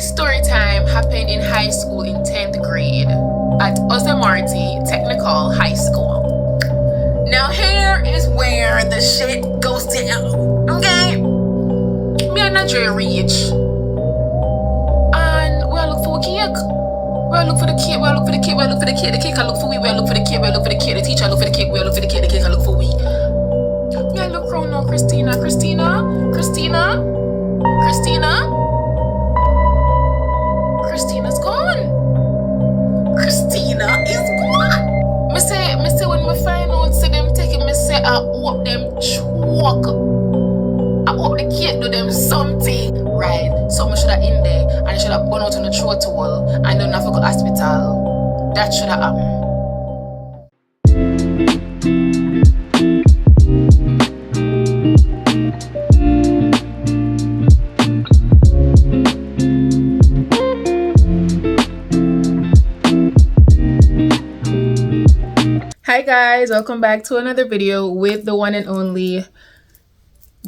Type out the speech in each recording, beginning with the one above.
This story time happened in high school in 10th grade at Ozamarty Technical High School. Now here is where the shit goes down, okay? Me and Nigeria reach and we look for a cake. We look for the cake, we look for the cake, we look for the cake, the cake I look for we look for the cake, we look for the cake, the teacher look for the cake, we look for the cake, the cake I look for we. Me I look around now, Christina. Christina's gone. Christina is gone. Me say when me find out say them take it, me say I hope them choke. I hope the kid do them something, right? So me should have in there and I should have gone out on the throat wall and don't have to go to hospital. That should have happened. Hi guys, welcome back to another video with the one and only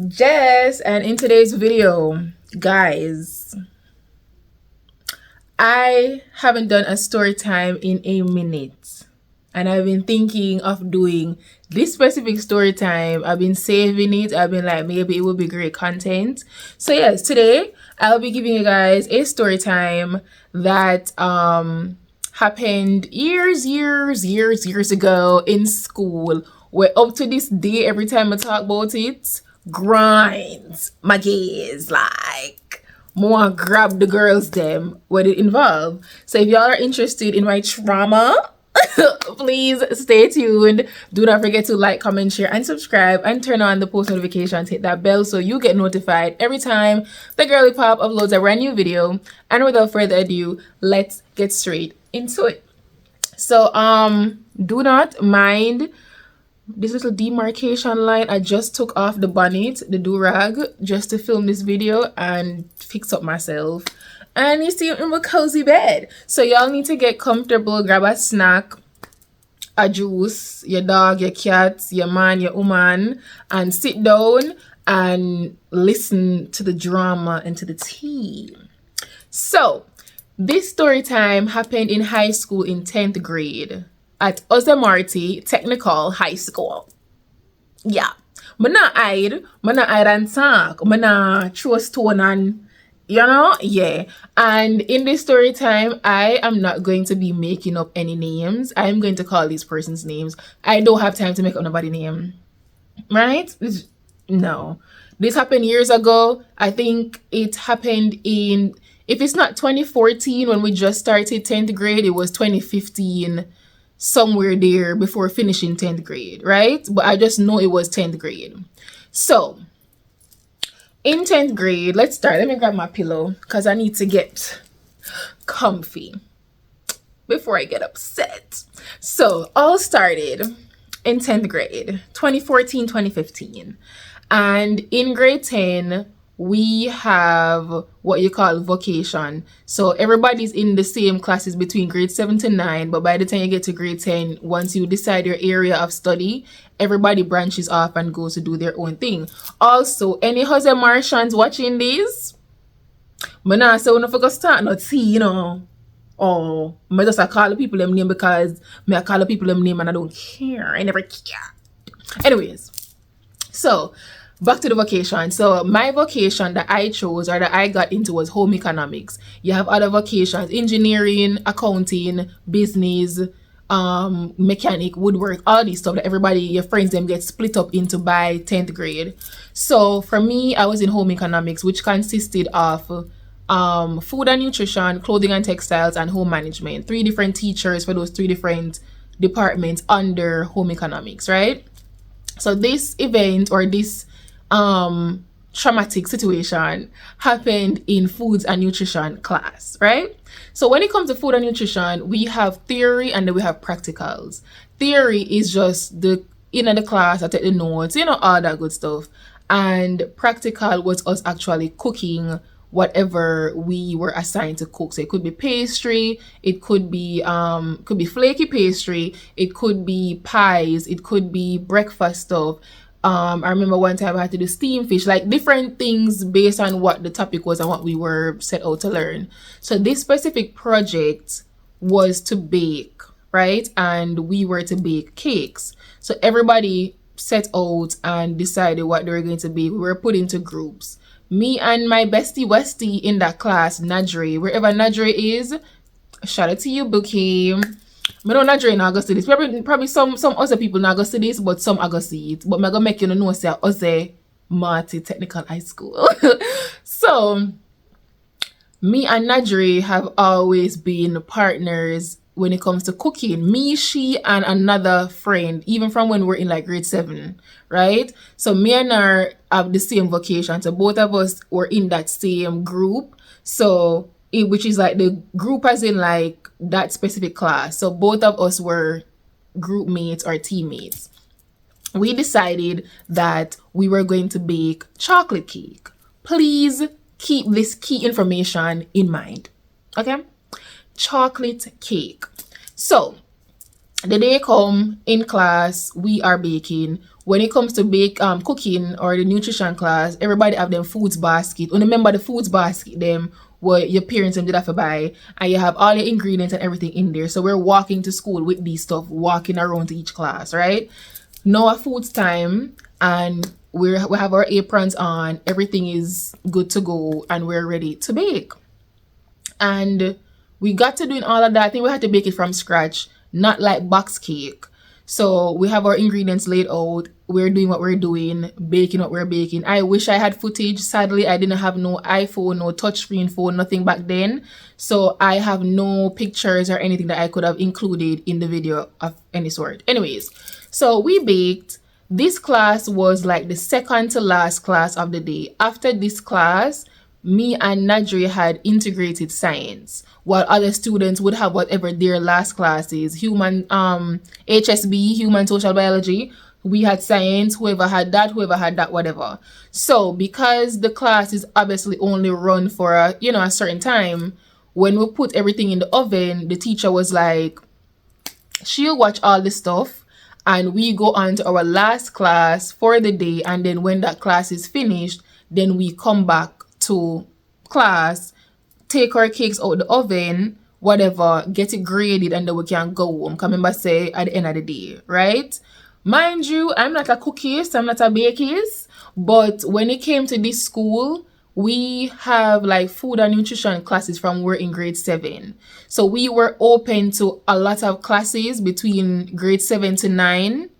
Jess. And in today's video, guys, I haven't done a story time in a minute and I've been thinking of doing this specific story time. I've been saving it. I've been like, maybe it would be great content. So yes, today I'll be giving you guys a story time that happened years ago in school, where up to this day, every time I talk about it, grinds my gears, like more grab the girls them what it involved. So if y'all are interested in my trauma, please stay tuned. Do not forget to like, comment, share, and subscribe, and turn on the post notifications. Hit that bell so you get notified every time the girly pop uploads a brand new video. And without further ado, let's get straight into it. So do not mind this little demarcation line. I just took off the bonnet, the do-rag, just to film this video and fix up myself. And you see I'm in my cozy bed. So y'all need to get comfortable, grab a snack, a juice, your dog, your cat, your man, your woman, and sit down and listen to the drama and to the tea. So this story time happened in high school in 10th grade at Ozamarty Technical High School. Yeah. I'm not hide and talk. I'm not throw stone and, you know? Yeah. And in this story time, I am not going to be making up any names. I'm going to call these persons names. I don't have time to make up nobody's name. Right? No. This happened years ago. I think it happened in... If it's not 2014 when we just started 10th grade, it was 2015, somewhere there before finishing 10th grade, right? But I just know it was 10th grade. So, in 10th grade, let's start. Let me grab my pillow because I need to get comfy before I get upset. So, all started in 10th grade, 2014, 2015. And in grade 10, we have what you call vocation. So everybody's in the same classes between grade 7 to 9, but by the time you get to grade 10, once you decide your area of study, everybody branches off and goes to do their own thing. Also, any Jose Martians watching this, I'm not saying no focus start not see, you know. Oh, I just call the people them name because I call the people them name and I don't care. I never care. Anyways, so back to the vocation. So my vocation that I chose or that I got into was home economics. You have other vocations: engineering, accounting, business, mechanic, woodwork, all these stuff that everybody, your friends, them get split up into by 10th grade. So for me, I was in home economics, which consisted of food and nutrition, clothing and textiles, and home management. 3 different teachers for those 3 different departments under home economics, right? So this event or this traumatic situation happened in foods and nutrition class, right? So when it comes to food and nutrition, we have theory and then we have practicals. Theory is just the the class, I take the notes, you know, all that good stuff. And practical was us actually cooking whatever we were assigned to cook. So it could be pastry, it could be flaky pastry, it could be pies, it could be breakfast stuff. I remember one time I had to do steam fish, like different things based on what the topic was and what we were set out to learn. So this specific project was to bake, right? And we were to bake cakes. So everybody set out and decided what they were going to be. We were put into groups. Me and my bestie Westie in that class, Nadre, wherever Nadre is, shout out to you, Bookie. I know Nadre not gonna see this. Probably some other people not gonna see this, but some are gonna see it. But I'm gonna make you know say Ose Marty Technical High School. So me and Nadre have always been partners when it comes to cooking. Me, she, and another friend, even from when we're in like grade 7, right? So me and her have the same vocation. So both of us were in that same group. So which is like the group as in like that specific class. So both of us were group mates or teammates. We decided that we were going to bake chocolate cake. Please keep this key information in mind. Okay? Chocolate cake. So the day come in class, we are baking. When it comes to cooking or the nutrition class, everybody have them foods basket. And remember the foods basket them what your parents did have to buy, and you have all the ingredients and everything in there. So we're walking to school with these stuff, walking around to each class, right? Now a foods time, and we have our aprons on, everything is good to go, and we're ready to bake. And we got to doing all of that. I think we had to bake it from scratch, not like box cake. So we have our ingredients laid out. We're doing what we're doing, baking what we're baking. I wish I had footage. Sadly, I didn't have no iPhone, no touchscreen phone, nothing back then. So I have no pictures or anything that I could have included in the video of any sort. Anyways, so we baked. This class was like the second to last class of the day. After this class, me and Nadri had integrated science, while other students would have whatever their last class is. HSB, human social biology. We had science, whoever had that, whatever. So because the class is obviously only run for a certain time, when we put everything in the oven, the teacher was like, she'll watch all this stuff and we go on to our last class for the day, and then when that class is finished, then we come back to class, take our cakes out the oven, whatever, get it graded, and then we can go home. Come remember say at the end of the day, right? Mind you, I'm not a cookist, I'm not a bakeist, but when it came to this school, we have like food and nutrition classes from we're in grade 7. So we were open to a lot of classes between grade 7 to 9,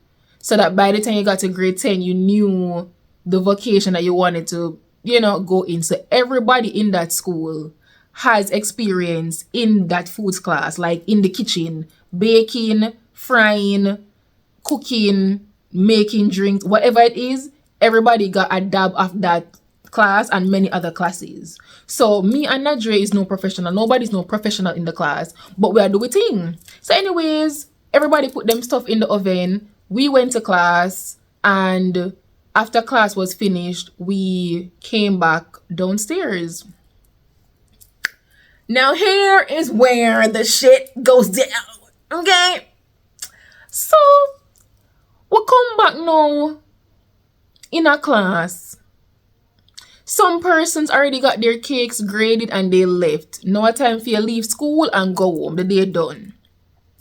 so that by the time you got to grade 10, you knew the vocation that you wanted to go in. So everybody in that school has experience in that foods class, like in the kitchen, baking, frying, cooking, making drinks, whatever it is. Everybody got a dab of that class and many other classes. So me and Nadre is no professional. Nobody's no professional in the class, but we are doing thing. So anyways, everybody put them stuff in the oven. We went to class, and after class was finished, we came back downstairs. Now here is where the shit goes down, okay? So we come back now in a class. Some persons already got their cakes graded and they left. Now a time for you leave school and go home, the day done.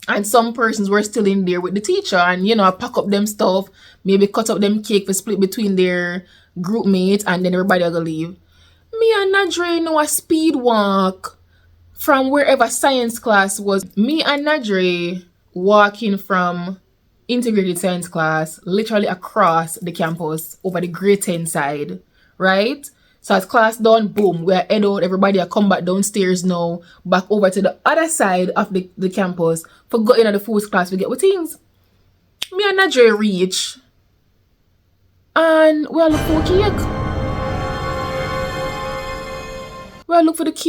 And some persons were still in there with the teacher and, pack up them stuff, maybe cut up them cake for split between their group mates, and then everybody will leave. Me and Nadre know a speed walk from wherever science class was. Me and Nadre walking from integrated science class literally across the campus over the grade 10 side, right? So as class done, boom, we're head out, everybody are come back downstairs now, back over to the other side of the campus for go in at the foods class to get with things. Me and Nadre reach, and we all look for cake. We all look for the cake,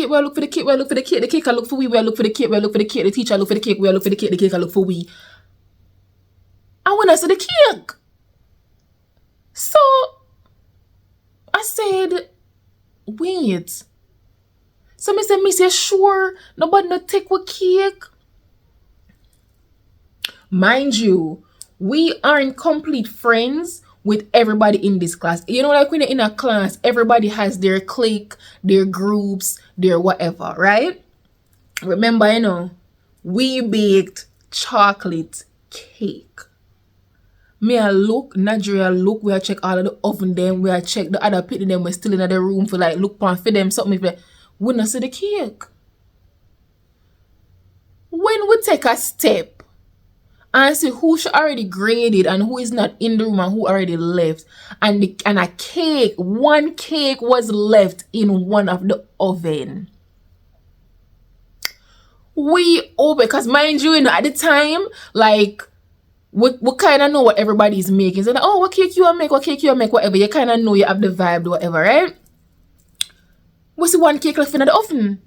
the cake I look for we all look for the cake, we all look for the cake, the teacher look for the cake, we all look for the cake I look for we. And when I saw the cake, so I said, wait. So me say, Miss, you sure nobody no take with cake? Mind you, we aren't complete friends, with everybody in this class. You know, like when you're in a class, everybody has their clique, their groups, their whatever, right? Remember, you know, we baked chocolate cake. Me I look, Nigeria look, we I check all of the oven them, we I check the other people them, we're still in the room for like look pan for them, something if we not see the cake. When we take a step and see who should already graded and who is not in the room and who already left, and a cake, one cake was left in one of the oven. We open, because mind you, at the time, like, we kind of know what everybody's making. So, like, oh, what cake you make, whatever. You kind of know you have the vibe, whatever, right? We see one cake left in the oven.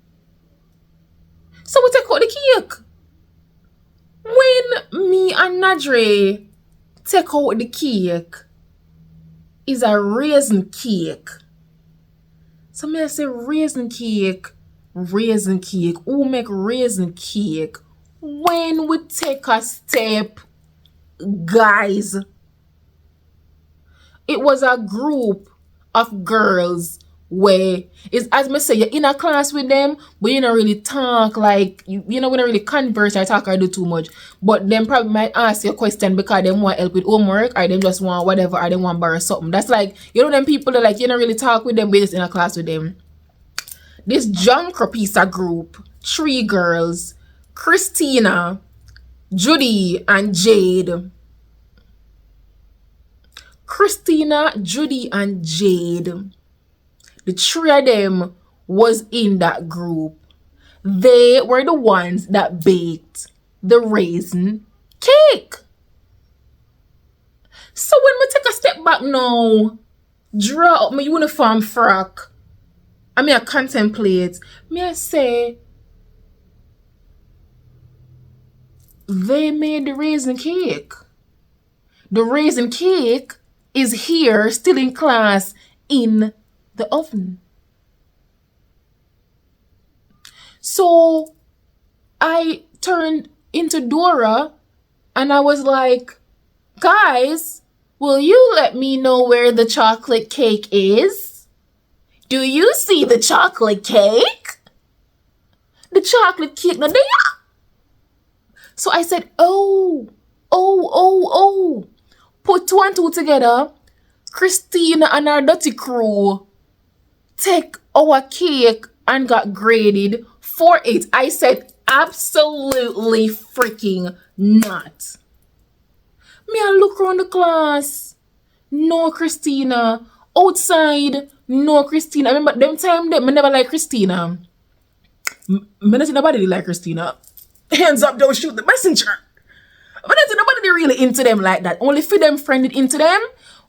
So, we take out the cake. When me and Nadre take out the cake, is a raisin cake. So, me I say raisin cake. Who make raisin cake? When we take a step, guys, it was a group of girls where it's, as me say, you're in a class with them, but you don't really talk, like you know, we don't really converse or talk or do too much. But them probably might ask you a question because they want help with homework, or they just want whatever, or they want borrow something. That's like, you know, them people that like you don't really talk with them, but you're just in a class with them. This John Cropisa group, 3 girls, Christina, Judy, and Jade. Christina, Judy, and Jade. The 3 of them was in that group. They were the ones that baked the raisin cake. So when we take a step back now, draw up my uniform frock, I mean, I contemplate, me I say, they made the raisin cake. The raisin cake is here, still in class, in the oven. So I turned into Dora and I was like, guys, will you let me know where the chocolate cake is? Do you see the chocolate cake? The chocolate cake, now there. So I said, oh. Put 2 and 2 together. Christina and our dirty crew take our cake and got graded for it. I said, absolutely freaking not. Me, I look around the class. No Christina. Outside, no Christina. I remember them time that I never like Christina. I don't see nobody like Christina. Hands up, don't shoot the messenger. But I don't see nobody really into them like that. Only for them friended into them.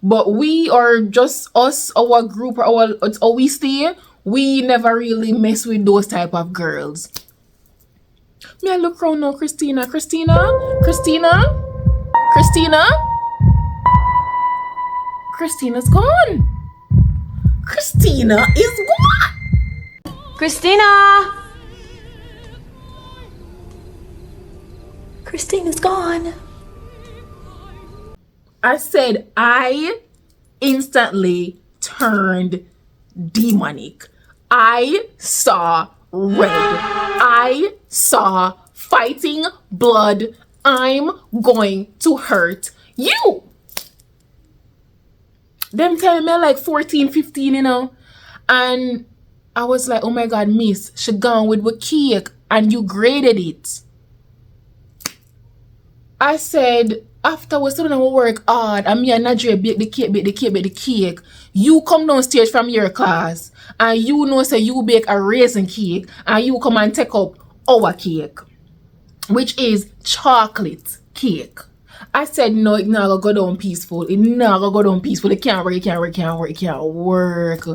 But we are just us, our group, or we stay. We never really mess with those type of girls. Me, I look around now, Christina. Christina's gone. Christina is gone. Christina's gone. I said I instantly turned demonic. I saw red. I saw fighting blood. I'm going to hurt you. Them time me like 14, 15, you know. And I was like, oh my God, miss, she gone with the cake and you graded it. I said, after we started our work hard and me and Nadria bake the cake, you come downstairs from your class and you know say you bake a raisin cake and you come and take up our cake, which is chocolate cake. I said, no, it's not gonna go down peaceful. It can't work.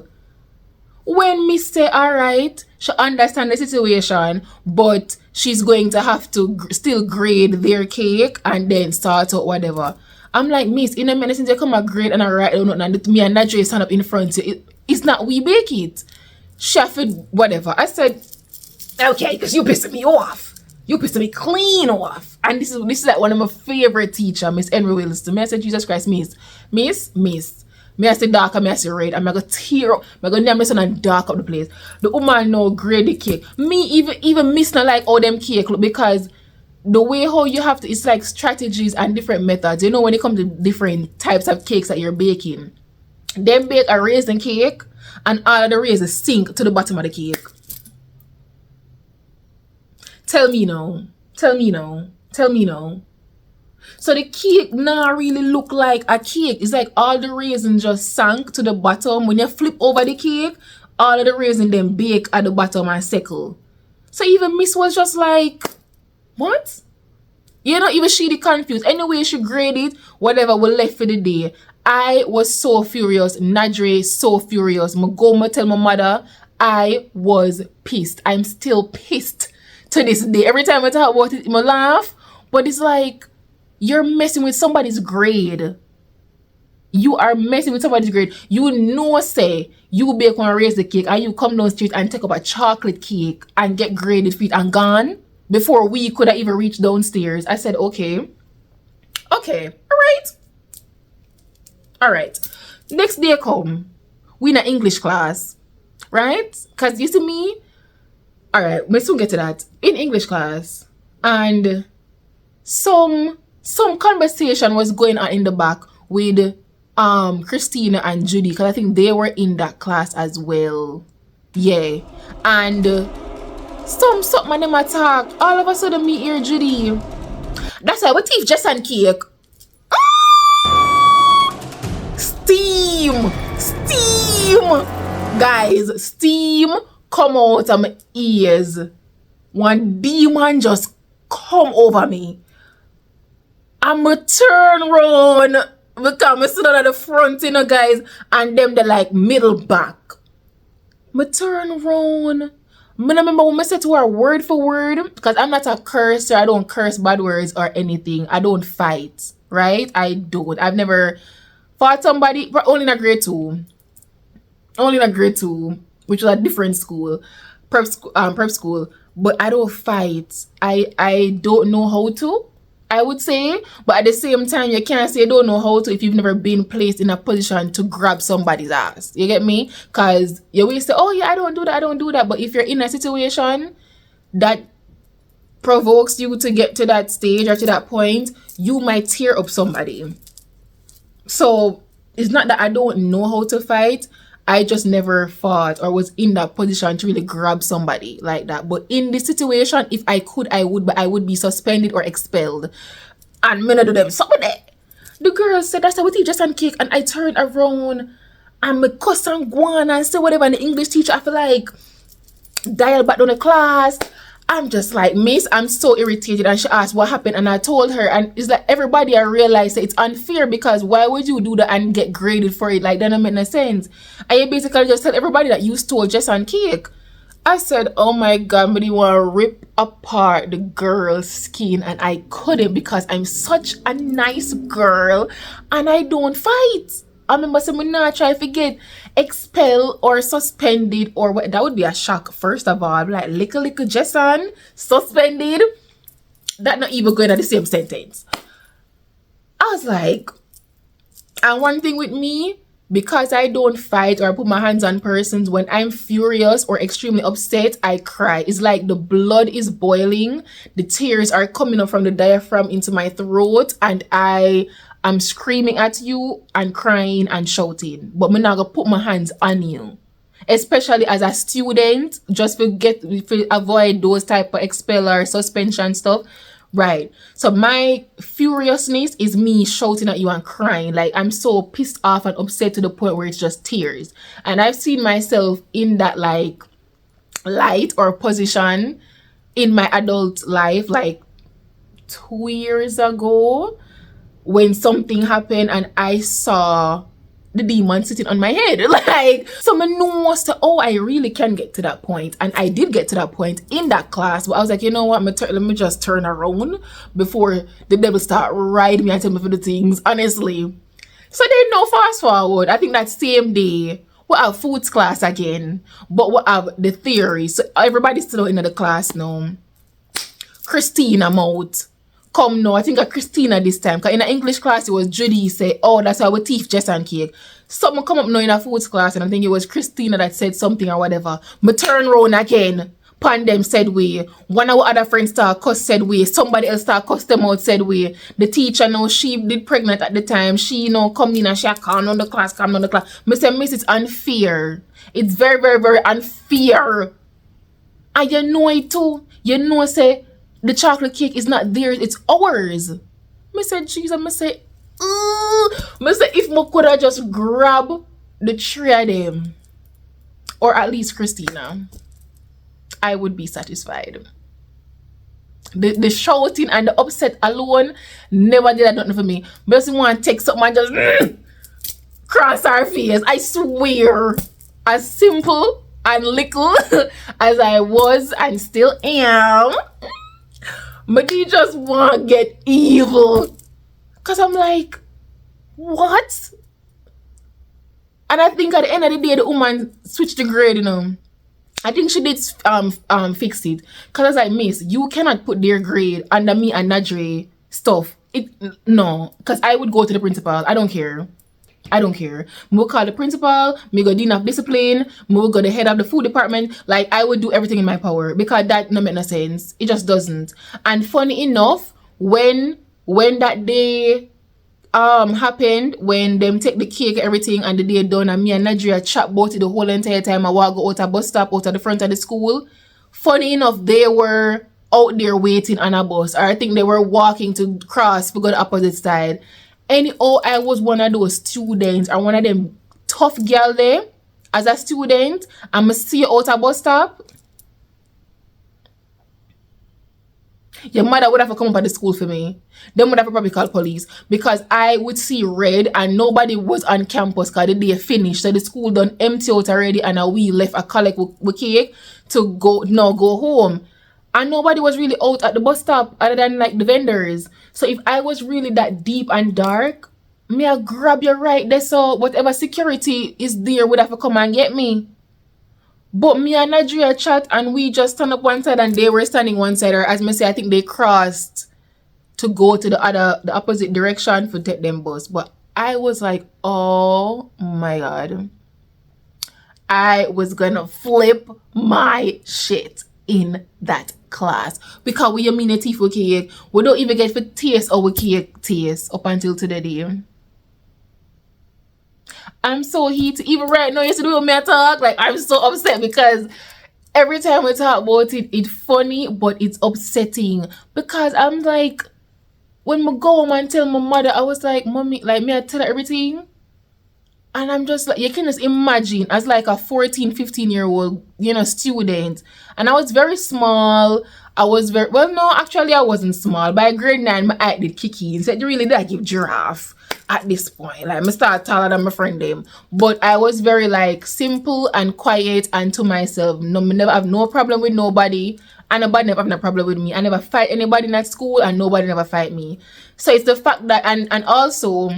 When me say, all right, she understand the situation, but she's going to have to still grade their cake and then start out whatever. I'm like, miss, in a minute since you come a grade and I write down nothing and me and Nadja stand up in front of you, it's not we bake it. Chef it, whatever. I said, okay, because you pissing me off. You pissed me clean off. And this is like one of my favorite teacher, Miss Henry Wilson. Me I say, Jesus Christ, Miss. Me I say dark and me I say red. And I go tear up. I go name this and dark up the place. The woman no grade the cake. Me even miss not like all them cake look, because the way how you have to, it's like strategies and different methods. You know, when it comes to different types of cakes that you're baking. Them bake a raisin cake and all of the raisins sink to the bottom of the cake. Tell me no. So the cake now really look like a cake. It's like all the raisins just sank to the bottom. When you flip over the cake, all of the raisins then bake at the bottom and settle. So even Miss was just like, what? You know, even she confused. Anyway, she graded whatever we left for the day. I was so furious. Nadre so furious. I tell my mother I was pissed. I'm still pissed to this day. Every time I talk about it, I laugh. But it's like, you're messing with somebody's grade. You are messing with somebody's grade. You know, say, you bake one raise the cake and you come down the street and take up a chocolate cake and get graded for it and gone before we could have even reached downstairs. I said, okay, all right. Next day come, we in an English class, right? Because you see me, all right, we soon get to that. In English class, and some conversation was going on in the back with Christina and Judy, because I think they were in that class as well. Yeah. And something them attack. All of a sudden me hear Judy. That's why we teach Jess and cake. Steam. Guys, steam come out of my ears. One demon just come over me. I'ma turn round because I sit down at the front, you know, guys, and them they like middle back. I turn round. I remember when I said to her word for word, because I'm not a cursor. I don't curse bad words or anything. I don't fight, right? I don't. I've never fought somebody, but only in grade 2, which was a different school, prep school. But I don't fight. I don't know how to, I would say. But at the same time, you can't say you don't know how to if you've never been placed in a position to grab somebody's ass. You get me? Because you always say, oh yeah, I don't do that. But if you're in a situation that provokes you to get to that stage or to that point, you might tear up somebody. So it's not that I don't know how to fight. I just never fought or was in that position to really grab somebody like that. But in this situation, if I could, I would, but I would be suspended or expelled. And me not do them. So the girl said, that's how we teach just on cake. And I turned around and me cuss and go on and say whatever. And the English teacher, I feel like, dial back down the class. I'm just like, Miss, I'm so irritated. And she asked what happened, and I told her, and it's like everybody, I realized that it's unfair, because why would you do that and get graded for it? Like, that don't make no sense. And you basically just tell everybody that you stole just on cake. I said, oh my God, but you want to rip apart the girl's skin, and I couldn't, because I'm such a nice girl and I don't fight. I remember saying, not try to get expelled or suspended or what. That would be a shock, first of all. Like, little Jesson, suspended. That not even going at the same sentence. I was like, and one thing with me, because I don't fight or put my hands on persons, when I'm furious or extremely upset, I cry. It's like the blood is boiling. The tears are coming up from the diaphragm into my throat, and I'm screaming at you and crying and shouting, but I'm not gonna put my hands on you, especially as a student, just to avoid those type of expel or suspension stuff, right? So my furiousness is me shouting at you and crying. Like, I'm so pissed off and upset to the point where it's just tears. And I've seen myself in that like light or position in my adult life, like 2 years ago, when something happened and I saw the demon sitting on my head. Like, someone knows to, oh, I really can get to that point. And I did get to that point in that class. But I was like, you know what, let me just turn around before the devil start riding me and tell me for the things, honestly. So then, no, fast forward, I think that same day, we have foods class again, but we have the theory. So everybody's still in the class now. Christina mouth. Come no, I think of Christina this time. Because in an English class, it was Judy say, oh, that's how we teach Jess and cake. Someone come up now in a foods class, and I think it was Christina that said something or whatever. Me turn round again. Pandem said we. One of our other friends start cuss said we. Somebody else start cuss them out said we. The teacher now, she did pregnant at the time. She come in and she calm down the class, calm down the class. Me say, miss, it's unfair. It's very, very, very unfair. And you know it too. You know, say, the chocolate cake is not theirs, it's ours. Me say, Jesus, me say, if me could have just grab the three of them, or at least Christina, I would be satisfied. The shouting and the upset alone never did nothing for me. But just want to take something and just cross our face. I swear, as simple and little as I was and still am, but you just want to get evil. Because I'm like, what? And I think at the end of the day, the woman switched the grade, you know. I think she did fix it. Because I was like, miss, you cannot put their grade under me and Nadre stuff. No. Because I would go to the principal. I don't care. I don't care. Me will call the principal, me go dean of discipline, me will go the head of the food department. Like, I would do everything in my power because that no make no sense. It just doesn't. And funny enough, when that day happened, when them take the cake everything and the day done, and me and Nigeria chat about it the whole entire time I walk out a bus stop out of the front of the school, funny enough, they were out there waiting on a bus, or I think they were walking to cross to go the opposite side. Anyhow, I was one of those students, or one of them tough girl there as a student, and I see you out a bus stop. Your mother would have to come up at the school for me. Then would have to probably call police because I would see red and nobody was on campus because the day finished. So the school done empty out already and we left a collect with cake to go home. And nobody was really out at the bus stop other than like the vendors. So if I was really that deep and dark, me I grab you right there so whatever security is there would have to come and get me. But me and Nigeria chat and we just stand up one side and they were standing one side, or as me say, I think they crossed to go to the opposite direction for take them bus. But I was like, oh my God. I was gonna flip my shit in that class. Because we mean a teeth for cake, we don't even get for taste our cake taste up until today. I'm so heated. Even right now, you see the way me talk, like I'm so upset because every time we talk about it, it's funny, but it's upsetting. Because I'm like, when I go home and tell my mother, I was like, mommy, like me, I tell her everything. And I'm just like, you can just imagine as like a 14, 15-year-old, student. And I was very small. I was very, well, no, actually I wasn't small. By grade 9, my eye did kick in. So you really did give giraffe at this point. Like, I start taller than my friend them. But I was very like simple and quiet and to myself. No, me never have no problem with nobody. And nobody never have no problem with me. I never fight anybody in that school and nobody never fight me. So it's the fact that, and also,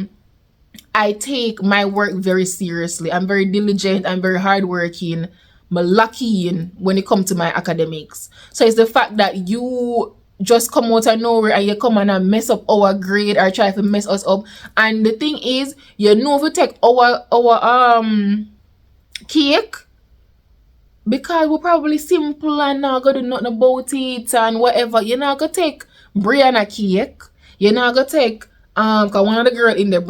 I take my work very seriously. I'm very diligent. I'm very hardworking. I'm lucky when it comes to my academics. So it's the fact that you just come out of nowhere and you come and mess up our grade or try to mess us up. And the thing is, if you take our cake, because we're probably simple and not gonna do nothing about it and whatever, you're not gonna take Brianna cake. You're not gonna take cause one of the girl in there.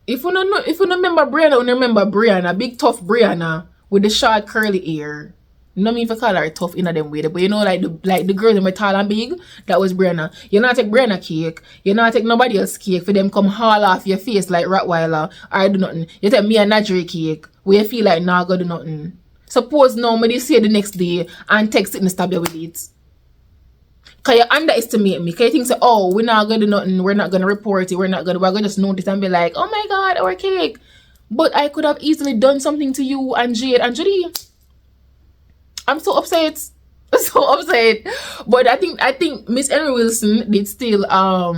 If you don't remember Brianna, you remember Brianna, big tough Brianna with the short curly hair. No mean if I call her tough in a them way, but like the girl that were tall and big, that was Brianna. You not take Brianna cake, you not take nobody else cake for them come haul off your face like Rottweiler or do nothing. You take me and Nadri cake where you feel like nah go do nothing. Suppose now me say the next day and text it and stab you with it. Cause you underestimate me. Cause you think, oh, we're not gonna do nothing, we're not gonna report it, we're gonna just notice and be like, oh my God, our cake. But I could have easily done something to you and Jade and Judy. I'm so upset. So upset. But I think Miss Henry Wilson did still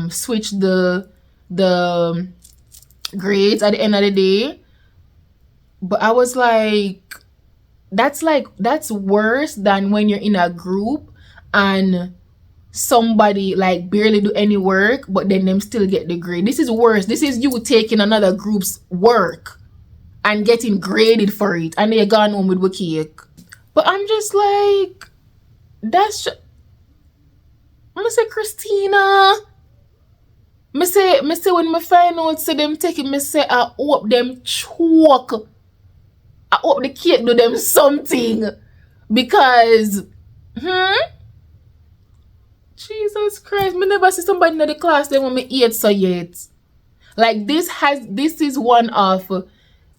switch the grades at the end of the day. But I was like, that's worse than when you're in a group and somebody like barely do any work, but then them still get the grade. This is worse. This is you taking another group's work and getting graded for it, and they gone home with a cake. But I'm just like, that's I'm gonna say, Christina. Me say when me find out say them take it, me say I hope them choke. I hope the cake do them something. Because Jesus Christ, me never see somebody in the class they want me eat so yet. Like this is one of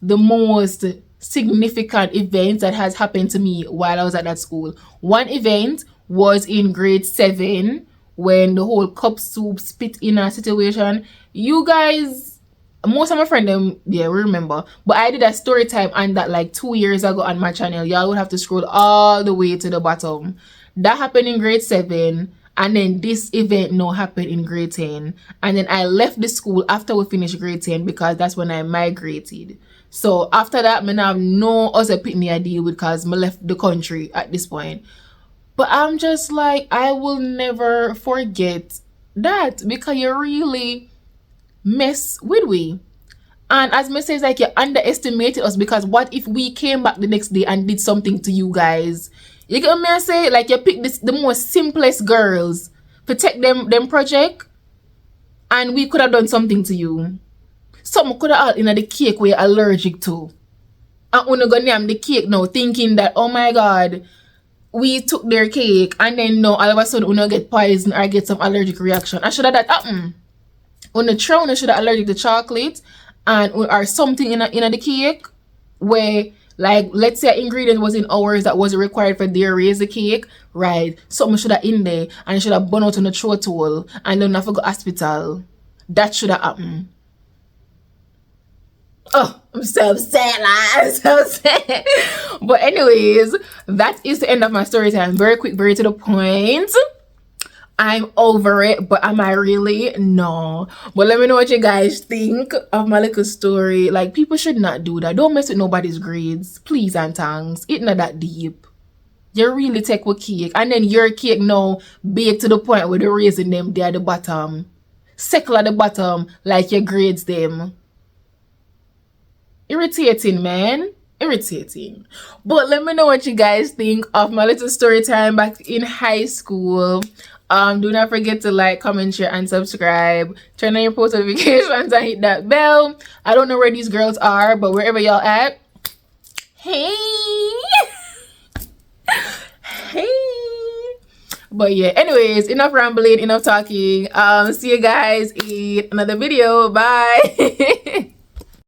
the most significant events that has happened to me while I was at that school. One event was in grade 7 when the whole cup soup spit in a situation. You guys, most of my friends them, yeah, we remember. But I did a story time on that like 2 years ago on my channel. Y'all would have to scroll all the way to the bottom. That happened in grade 7. And then this event now happened in grade 10. And then I left the school after we finished grade 10 because that's when I migrated. So after that, I have no other picnic I deal with because I left the country at this point. But I'm just like, I will never forget that because you really mess with we. And as me says, like, you underestimated us because what if we came back the next day and did something to you guys? You get what me say? Like, you pick the most simplest girls to take them project, and we could have done something to you. Something could have had in the cake where you're allergic to. And we're gonna name the cake now, thinking that, oh my god, we took their cake, and then no, all of a sudden we get poison or get some allergic reaction. I should have that happen. On the throne, I should have allergic to chocolate and or something in the cake where, like, let's say an ingredient was in ours that wasn't required for their raise the cake, right? Something should have in there and it should have burn out on the throat hole and then have to go hospital. That should have happened. Oh, I'm so upset, I'm so upset. But anyways, that is the end of my story time. Very quick, very to the point. I'm over it, but am I really? No. But let me know what you guys think of my little story. Like, people should not do that. Don't mess with nobody's grades. Please and thanks. It's not that deep. You really take with cake. And then your cake now baked to the point where they're raising them there at the bottom. Circle at the bottom like your grades them. Irritating, man. Irritating. But let me know what you guys think of my little story time back in high school. Do not forget to like, comment, share, and subscribe. Turn on your post notifications and hit that bell. I don't know where these girls are, but wherever y'all at, hey. Hey. But yeah, anyways, enough rambling, enough talking. See you guys in another video. Bye.